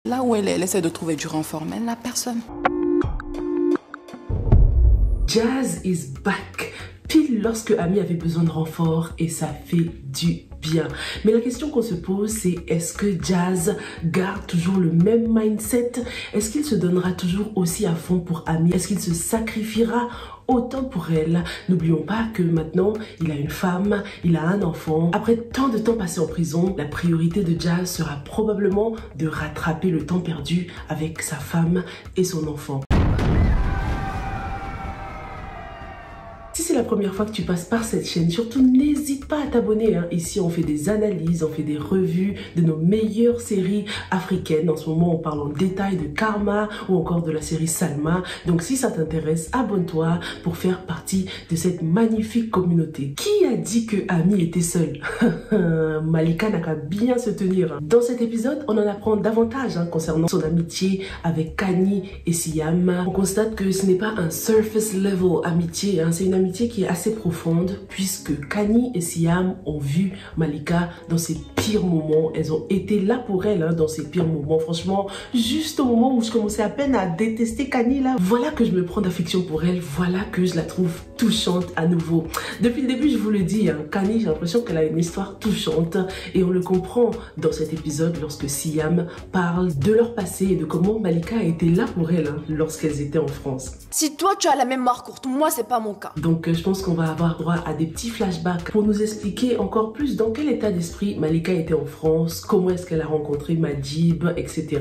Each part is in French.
Là où elle essaie de trouver du renfort, mais elle n'a personne. Jazz is back. Pile lorsque Ami avait besoin de renfort et ça fait du bien. Mais la question qu'on se pose, c'est est-ce que Jazz garde toujours le même mindset? Est-ce qu'il se donnera toujours aussi à fond pour Ami? Est-ce qu'il se sacrifiera autant pour elle? N'oublions pas que maintenant, il a une femme, il a un enfant. Après tant de temps passé en prison, la priorité de Jazz sera probablement de rattraper le temps perdu avec sa femme et son enfant. Si c'est la première fois que tu passes par cette chaîne, surtout n'hésite pas à t'abonner. Ici, on fait des analyses, on fait des revues de nos meilleures séries africaines. En ce moment, on parle en détail de Karma ou encore de la série Salma. Donc, si ça t'intéresse, abonne-toi pour faire partie de cette magnifique communauté. Qui a dit que Ami était seule? Malika n'a qu'à bien se tenir. Dans cet épisode, on en apprend davantage concernant son amitié avec Kani et Siam. On constate que ce n'est pas un surface level amitié, c'est une amitié qui est assez profonde puisque Kani et Siam ont vu Malika dans ses pires moments. Elles ont été là pour elle dans ses pires moments. Franchement, juste au moment où je commençais à peine à détester Kani là, voilà que je me prends d'affection pour elle. Voilà que je la trouve touchante à nouveau. Depuis le début, je vous le dis, Kani, j'ai l'impression qu'elle a une histoire touchante et on le comprend dans cet épisode lorsque Siam parle de leur passé et de comment Malika a été là pour elle lorsqu'elles étaient en France. Si toi tu as la mémoire courte, moi c'est pas mon cas. Donc je pense qu'on va avoir droit à des petits flashbacks pour nous expliquer encore plus dans quel état d'esprit Malika était en France, comment est-ce qu'elle a rencontré Madjib, etc.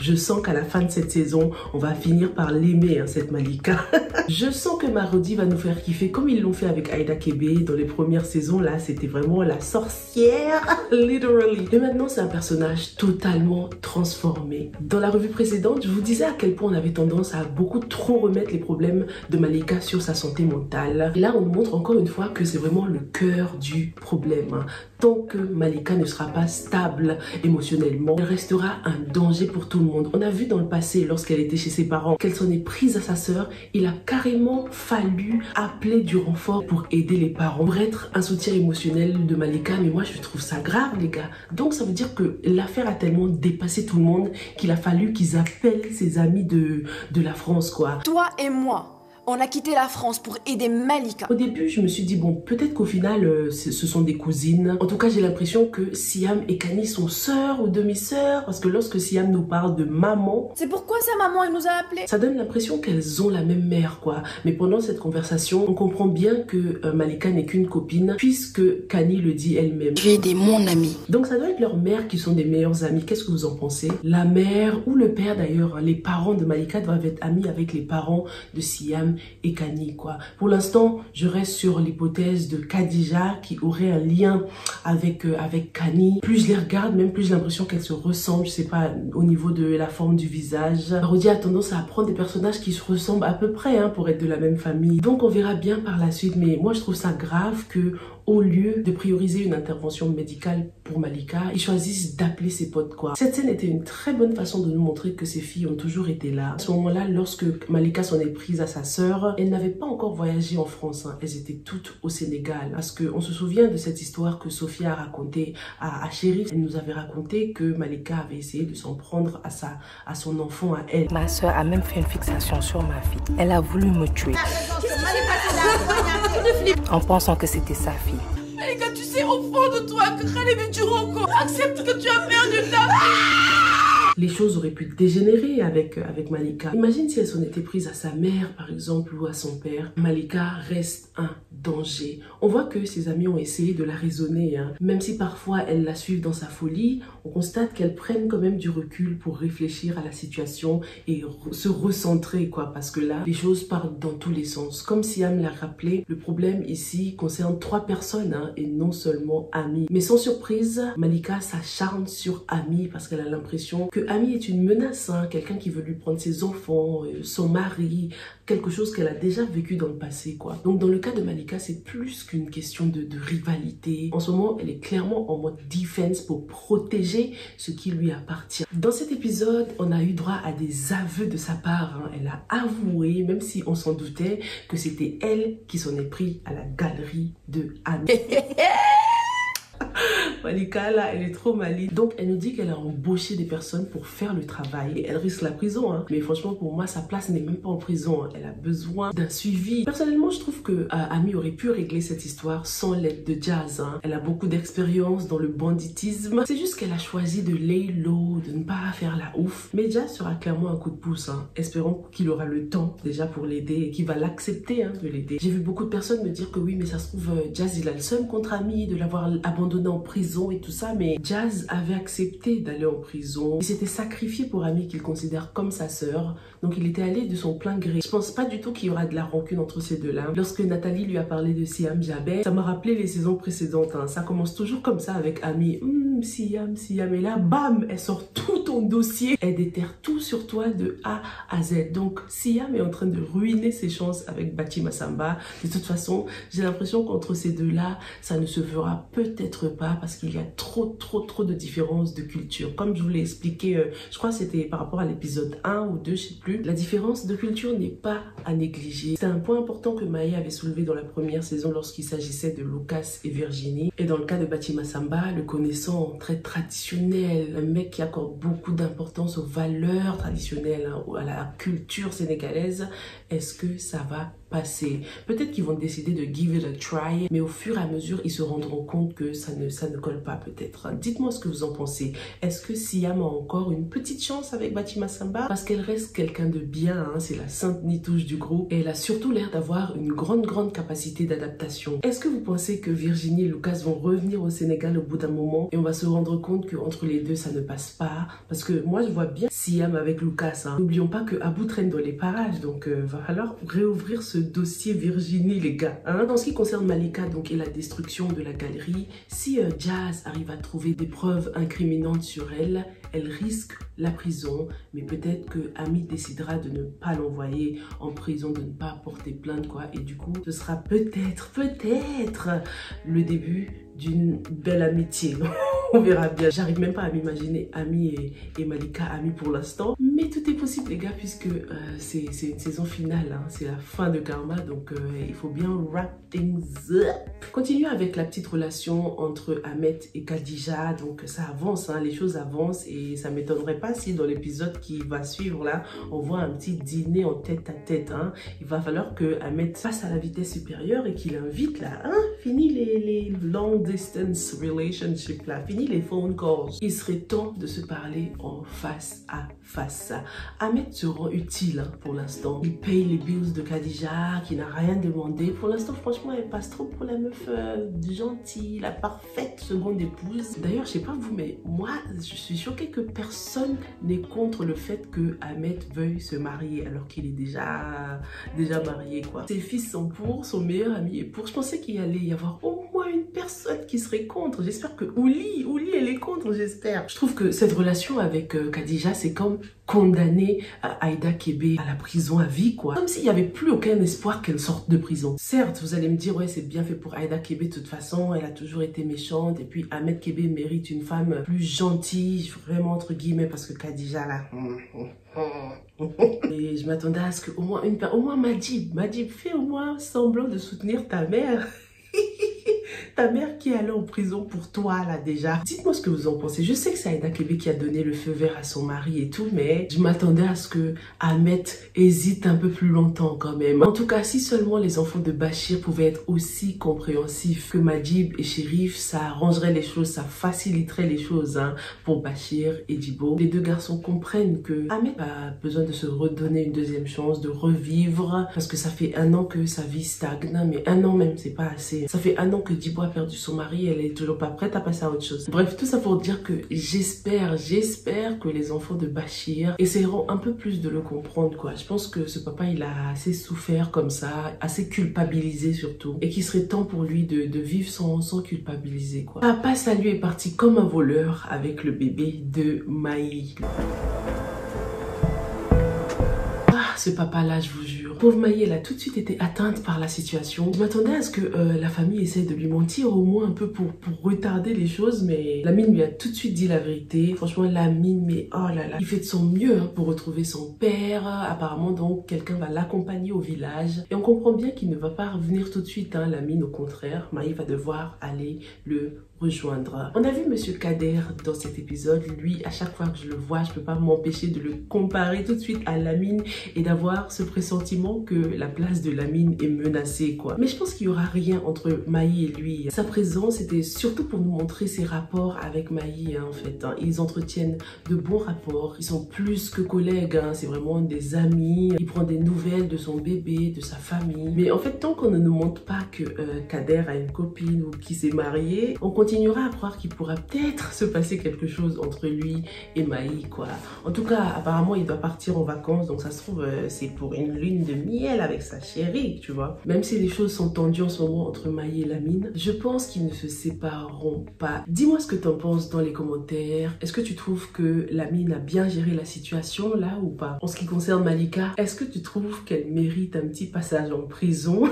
Je sens qu'à la fin de cette saison, on va finir par l'aimer, cette Malika. Je sens que Marodi va nous faire kiffer comme ils l'ont fait avec Aïda Kébé dans les premières saisons. Là, c'était vraiment la sorcière, literally. Et maintenant, c'est un personnage totalement transformé. Dans la revue précédente, je vous disais à quel point on avait tendance à beaucoup trop remettre les problèmes de Malika sur sa santé mentale. Et là, on nous montre encore une fois que c'est vraiment le cœur du problème. Tant que Malika ne sera pas stable émotionnellement, elle restera un danger pour tout le monde. On a vu dans le passé, lorsqu'elle était chez ses parents, qu'elle s'en est prise à sa sœur. Il a carrément fallu appeler du renfort pour aider les parents, pour être un soutien émotionnel de Malika. Mais moi, je trouve ça grave, les gars. Donc, ça veut dire que l'affaire a tellement dépassé tout le monde qu'il a fallu qu'ils appellent ses amis de la France, quoi. Toi et moi, on a quitté la France pour aider Malika. Au début, je me suis dit, bon, peut-être qu'au final, ce sont des cousines. En tout cas, j'ai l'impression que Siam et Kani sont sœurs ou demi-sœurs. Parce que lorsque Siam nous parle de maman... C'est pourquoi sa maman, elle nous a appelés. Ça donne l'impression qu'elles ont la même mère, quoi. Mais pendant cette conversation, on comprend bien que Malika n'est qu'une copine, puisque Kani le dit elle-même. Je vais aider mon ami. Donc ça doit être leurs mères qui sont des meilleures amies. Qu'est-ce que vous en pensez? La mère ou le père d'ailleurs, les parents de Malika doivent être amis avec les parents de Siam et Kani, quoi. Pour l'instant, je reste sur l'hypothèse de Khadija qui aurait un lien avec Kani. Plus je les regarde, même plus j'ai l'impression qu'elles se ressemblent, je sais pas, au niveau de la forme du visage. Marodi a tendance à prendre des personnages qui se ressemblent à peu près pour être de la même famille. Donc on verra bien par la suite, mais moi je trouve ça grave que au lieu de prioriser une intervention médicale pour Malika, ils choisissent d'appeler ses potes, quoi. Cette scène était une très bonne façon de nous montrer que ces filles ont toujours été là. À ce moment-là, lorsque Malika s'en est prise à sa sœur, elles n'avaient pas encore voyagé en France. Elles étaient toutes au Sénégal. Parce qu'on se souvient de cette histoire que Sophia a racontée à Chérif. Elle nous avait raconté que Malika avait essayé de s'en prendre à son enfant, à elle. Ma soeur a même fait une fixation sur ma fille. Elle a voulu me tuer. En pensant que c'était sa fille. Malika, tu sais au fond de toi que Khaled tu rencontres. Accepte que tu as perdu ta vie. Les choses auraient pu dégénérer avec Malika. Imagine si elle s'en était prise à sa mère, par exemple, ou à son père. Malika reste un danger. On voit que ses amis ont essayé de la raisonner. Même si parfois elles la suivent dans sa folie, on constate qu'elles prennent quand même du recul pour réfléchir à la situation et se recentrer, quoi. Parce que là, les choses partent dans tous les sens. Comme Siam l'a rappelé, le problème ici concerne 3 personnes et non seulement Ami. Mais sans surprise, Malika s'acharne sur Ami parce qu'elle a l'impression que Ami est une menace, quelqu'un qui veut lui prendre ses enfants, son mari, quelque chose qu'elle a déjà vécu dans le passé, quoi. Donc dans le cas de Malika, c'est plus qu'une question de rivalité. En ce moment, elle est clairement en mode defense pour protéger ce qui lui appartient. Dans cet épisode, on a eu droit à des aveux de sa part. Elle a avoué, même si on s'en doutait, que c'était elle qui s'en est pris à la galerie de Ami. Malika là, elle est trop maligne. Donc elle nous dit qu'elle a embauché des personnes pour faire le travail et elle risque la prison, hein. Mais franchement pour moi sa place n'est même pas en prison, hein. Elle a besoin d'un suivi. Personnellement je trouve que Ami aurait pu régler cette histoire sans l'aide de Jazz, hein. Elle a beaucoup d'expérience dans le banditisme. C'est juste qu'elle a choisi de lay low, de ne pas faire la ouf. Mais Jazz sera clairement un coup de pouce, hein. Espérons qu'il aura le temps déjà pour l'aider et qu'il va l'accepter, hein, de l'aider. J'ai vu beaucoup de personnes me dire que oui mais ça se trouve Jazz il a le seum contre Ami de l'avoir abandonné en prison et tout ça, mais Jazz avait accepté d'aller en prison. Il s'était sacrifié pour Ami qu'il considère comme sa sœur, donc il était allé de son plein gré. Je pense pas du tout qu'il y aura de la rancune entre ces deux-là. Lorsque Nathalie lui a parlé de Siam Jabez, ça m'a rappelé les saisons précédentes, hein. Ça commence toujours comme ça avec Ami. Siam, et là, bam, elle sort tout ton dossier, elle déterre tout sur toi de A à Z. Donc, Siam est en train de ruiner ses chances avec Bati Massamba. De toute façon, j'ai l'impression qu'entre ces deux-là, ça ne se fera peut-être pas parce qu'il y a trop de différences de culture. Comme je vous l'ai expliqué, je crois que c'était par rapport à l'épisode 1 ou 2, je sais plus. La différence de culture n'est pas à négliger. C'est un point important que Maya avait soulevé dans la première saison lorsqu'il s'agissait de Lucas et Virginie. Et dans le cas de Bati Massamba, le connaissant très traditionnel, un mec qui accorde beaucoup d'importance aux valeurs traditionnelles, hein, à la culture sénégalaise, est-ce que ça va passer? Peut-être qu'ils vont décider de give it a try, mais au fur et à mesure, ils se rendront compte que ça ne colle pas peut-être. Dites-moi ce que vous en pensez. Est-ce que Siam a encore une petite chance avec Bati Massamba? Parce qu'elle reste quelqu'un de bien, hein, c'est la sainte nitouche du groupe, et elle a surtout l'air d'avoir une grande capacité d'adaptation. Est-ce que vous pensez que Virginie et Lucas vont revenir au Sénégal au bout d'un moment, et on va se rendre compte qu'entre les deux, ça ne passe pas? Parce que moi, je vois bien Siam avec Lucas, hein. N'oublions pas que Abou traîne dans les parages, donc va falloir réouvrir ce dossier Virginie, les gars, hein. Dans ce qui concerne Malika donc et la destruction de la galerie, si Jazz arrive à trouver des preuves incriminantes sur elle, elle risque la prison, mais peut-être que Ami décidera de ne pas l'envoyer en prison, de ne pas porter plainte, quoi, et du coup ce sera peut-être le début d'une belle amitié. On verra bien. J'arrive même pas à m'imaginer Ami et Malika amis pour l'instant. Mais tout est possible les gars, puisque c'est une saison finale, hein. C'est la fin de Karma, donc il faut bien wrap things up. Continuons avec la petite relation entre Ahmed et Khadija. Donc ça avance, hein, les choses avancent, et ça m'étonnerait pas si dans l'épisode qui va suivre là, on voit un petit dîner en tête à tête, hein. Il va falloir que Ahmed passe à la vitesse supérieure et qu'il invite là, hein, fini les long distance relationships là, fini les phone calls. Il serait temps de se parler en face à face. Ahmed se rend utile, hein, pour l'instant. Il paye les bills de Khadija qui n'a rien demandé. Pour l'instant, franchement, elle passe trop pour la meuf gentille, la parfaite seconde épouse. D'ailleurs, je sais pas vous, mais moi, je suis choquée que personne n'est contre le fait que Ahmed veuille se marier alors qu'il est déjà marié, quoi. Ses fils sont pour, son meilleur ami est pour. Je pensais qu'il allait y avoir au moins une personne qui serait contre. J'espère que Ouli, elle est contre, j'espère. Je trouve que cette relation avec Khadija, c'est comme condamner Aïda Kébé à la prison à vie, quoi. Comme s'il n'y avait plus aucun espoir qu'elle sorte de prison. Certes, vous allez me dire, ouais, c'est bien fait pour Aïda Kébé, de toute façon, elle a toujours été méchante, et puis Ahmed Kébé mérite une femme plus gentille, vraiment entre guillemets, parce que Khadija, là... Et je m'attendais à ce que au moins Madjib, fais au moins semblant de soutenir ta mère. Ta mère qui est allée en prison pour toi là déjà. Dites-moi ce que vous en pensez. Je sais que c'est Aïda Kébé qui a donné le feu vert à son mari et tout, mais je m'attendais à ce que Ahmed hésite un peu plus longtemps quand même. En tout cas, si seulement les enfants de Bachir pouvaient être aussi compréhensifs que Madjib et Chérif, ça arrangerait les choses, ça faciliterait les choses, hein, pour Bachir et Djibo. Les deux garçons comprennent que Ahmed a besoin de se redonner une deuxième chance, de revivre, parce que ça fait 1 an que sa vie stagne, mais 1 an même, c'est pas assez. Ça fait 1 an que Djibo a perdu son mari, elle est toujours pas prête à passer à autre chose. Bref, tout ça pour dire que j'espère que les enfants de Bachir essaieront un peu plus de le comprendre, quoi. Je pense que ce papa, il a assez souffert comme ça, assez culpabilisé surtout, et qu'il serait temps pour lui de vivre sans culpabiliser, quoi. Papa Salut est parti comme un voleur avec le bébé de Maï. Ce papa-là, je vous jure. Pauvre Maï, elle a tout de suite été atteinte par la situation. Je m'attendais à ce que la famille essaie de lui mentir au moins un peu pour retarder les choses, mais Lamine lui a tout de suite dit la vérité. Franchement, Lamine, mais oh là là, il fait de son mieux, hein, pour retrouver son père. Apparemment, donc, quelqu'un va l'accompagner au village. Et on comprend bien qu'il ne va pas revenir tout de suite, hein, Lamine, au contraire. Maï va devoir aller le rejoindre. On a vu Monsieur Kader dans cet épisode. Lui, à chaque fois que je le vois, je peux pas m'empêcher de le comparer tout de suite à Lamine et d'avoir ce pressentiment que la place de Lamine est menacée, quoi. Mais je pense qu'il y aura rien entre Maï et lui. Sa présence était surtout pour nous montrer ses rapports avec Maï, en fait. Ils entretiennent de bons rapports. Ils sont plus que collègues, c'est vraiment des amis. Il prend des nouvelles de son bébé, de sa famille. Mais en fait, tant qu'on ne nous montre pas que Kader a une copine ou qu'il s'est marié, on continuera à croire qu'il pourra peut-être se passer quelque chose entre lui et Maï, quoi. En tout cas, apparemment, il doit partir en vacances, donc ça se trouve, c'est pour une lune de miel avec sa chérie, tu vois. Même si les choses sont tendues en ce moment entre Maï et Lamine, je pense qu'ils ne se sépareront pas. Dis-moi ce que t'en penses dans les commentaires. Est-ce que tu trouves que Lamine a bien géré la situation, là, ou pas? En ce qui concerne Malika, est-ce que tu trouves qu'elle mérite un petit passage en prison?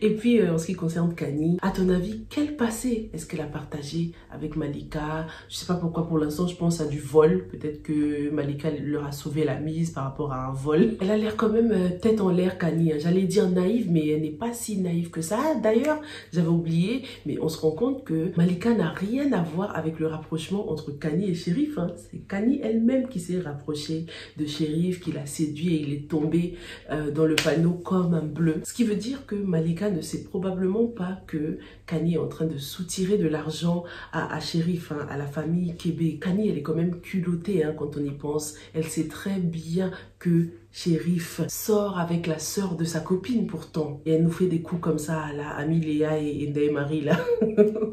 Et puis, en ce qui concerne Kani, à ton avis, quel passé est-ce qu'elle a partagé avec Malika? Je sais pas pourquoi pour l'instant je pense à du vol. Peut-être que Malika leur a sauvé la mise par rapport à un vol. Elle a l'air quand même tête en l'air, Kani. J'allais dire naïve, mais elle n'est pas si naïve que ça. D'ailleurs, j'avais oublié, mais on se rend compte que Malika n'a rien à voir avec le rapprochement entre Kani et Chérif. C'est Kani elle-même qui s'est rapprochée de Chérif, qui l'a séduit et il est tombé dans le panneau comme un bleu. Ce qui veut dire que Malika ne sait probablement pas que Kani est en train de soutirer de l'argent à Chérif, à la famille Kébé. Kani, elle est quand même culottée quand on y pense. Elle sait très bien que Chérif sort avec la sœur de sa copine pourtant. Et elle nous fait des coups comme ça à la Ami Léa et Ndeye-Marie là.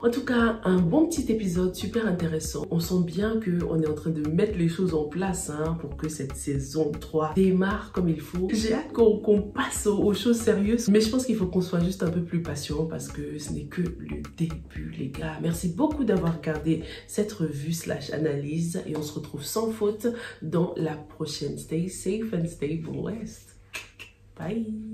En tout cas, un bon petit épisode super intéressant. On sent bien qu'on est en train de mettre les choses en place pour que cette saison 3 démarre comme il faut. J'ai hâte qu'on passe aux choses sérieuses. Mais je pense qu'il faut qu'on soit juste un peu plus patient parce que ce n'est que le début, les gars. Merci beaucoup d'avoir regardé cette revue / analyse et on se retrouve sans faute dans la prochaine. Stay safe and stay blessed. Bye.